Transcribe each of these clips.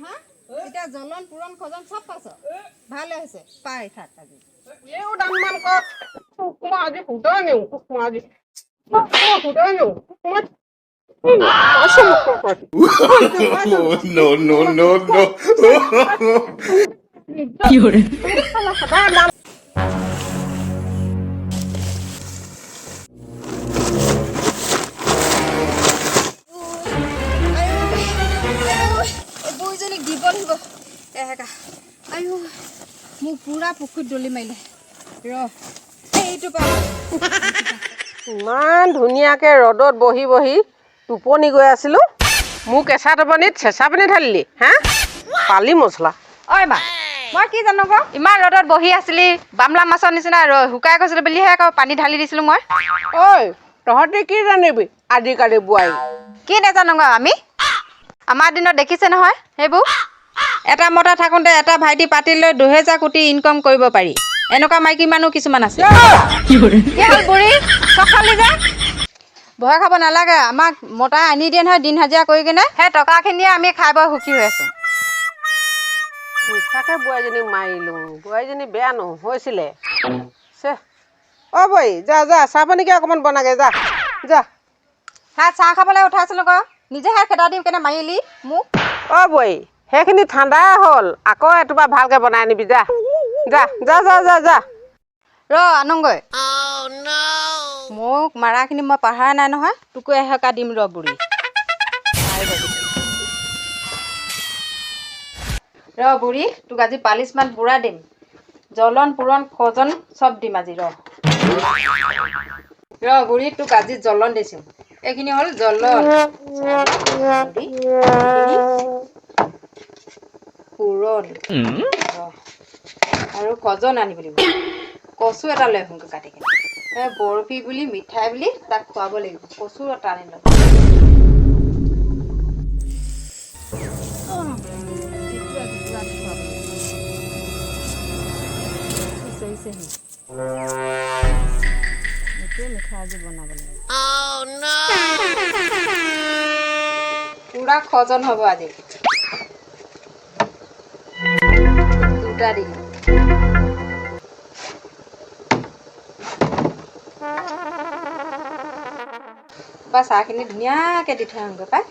হা এটা জ্বলন পুৰণ খজন সব পাছ ভালে হৈছে পাই থাক আজি এও দামমান ক মই আজি ফুটাই নিও মই আজি ফুটাই নিও মই no, no, no, no. কি হরে বুইজনীক দিব লাগিব একা আয়ো মোক পুৰা পুখুৰীত দলি মাৰিলে ৰ এইটো পা ইমান ধুনীয়াকে ৰ'দত বহি বহি টোপনি গৈ আছিলো মোক কেঁচা টোপনিত চেঁচা পানী ঢালিলি হা পালি মছলা ঐ মা মই কি জানো ক ইমান ৰ'দত বহি আছিলি বামলা মাছৰ নিচিনা শুকাই গৈছিল বুলিহে আকৌ পানী ঢালি দিছিলো মই ঐ তহঁতি কি জানিবি আজিকালি বোৱাৰী কি নাজানো গ আমি আমাৰ দিনত দেখিছে নহয় সেইবোৰ এটা মতা থাকোঁতে এটা ভাইটি পাতি লৈ 2000 কোটি ইনকাম কৰিব পাৰি এনেকুৱা মাইকী মানুহ কিছুমান আছে কি হ'ল বুঢ়ী চখালি যে ভয় খাব নালাগে আমাক মতা আনি দিয়ে নহয় দিন হাজিৰা কৰি কিনে সেই টকাখিনিয়ে আমি খাই বৈ সুখী হৈ আছো মিছাকে বোৱাৰীজনী মাৰিলো বোৱাৰীজনী বেয়া নহৈছিলে চে অ বৈ যা যা চাহ পানীকে অকণমান বনাগে যা যা হা চাহ খাবলৈ উঠাইছিলো ক নিজেহে খেদা দিম কেনে মাৰিলি মোক অ বৈ সেইখিনি ঠাণ্ডা হ'ল আকৌ এটোপা ভালকে বনাই আনিবি যা যা যা যা যা যা ৰ আনংগৈ মোক মাৰাখিনি মই পাহৰা নাই নহয় তোকো এহেকা দিম ৰ বুঢ়ী ৰ বুঢ়ী তোক আজি পালিচমান পুৰা দিম জ্বলন পুৰণ খজন চব দিম আজি ৰ বুঢ়ী তোক আজি জ্বলন দিছোঁ এইখিনি হ'ল জ্বলন পুৰণ আৰু খজন আনিব লাগিব কচু এটা লৈ আহোঁ কাটি কিনে বৰফি বুলি মিঠাই বুলি তাক খুৱাব লাগিব কচু এটা আনি ল'ব মিঠাই আজি বনাব লাগিব পুৰা খজন হ'ব আজি দুটা দিম বা চাহখিনি ধুনীয়াকৈ দি থৈ আহোঁগৈ পাই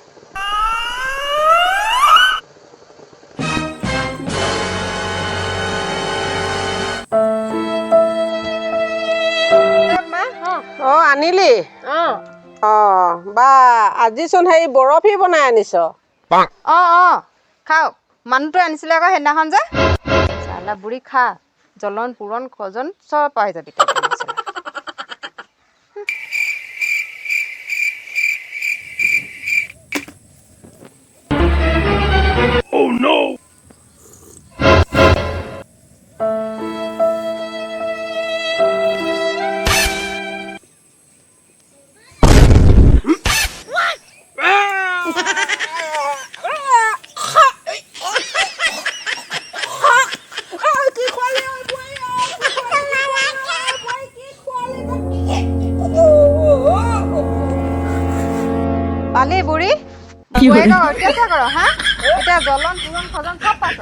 অ আনিলি অ বা আজিচোন হেৰি বৰফি বনাই আনিছ খাওক মানুহটোৱে আনিছিলে আকৌ সেইদিনাখন যে চালা বুঢ়ী খা জ্বলন পুৰণ খজন চব পাই যাবি Oh no! পালি বুঢ়ী অত্যাচাৰ কৰ হা এতিয়া জ্বলন পুৰণ খজন চব পাইছ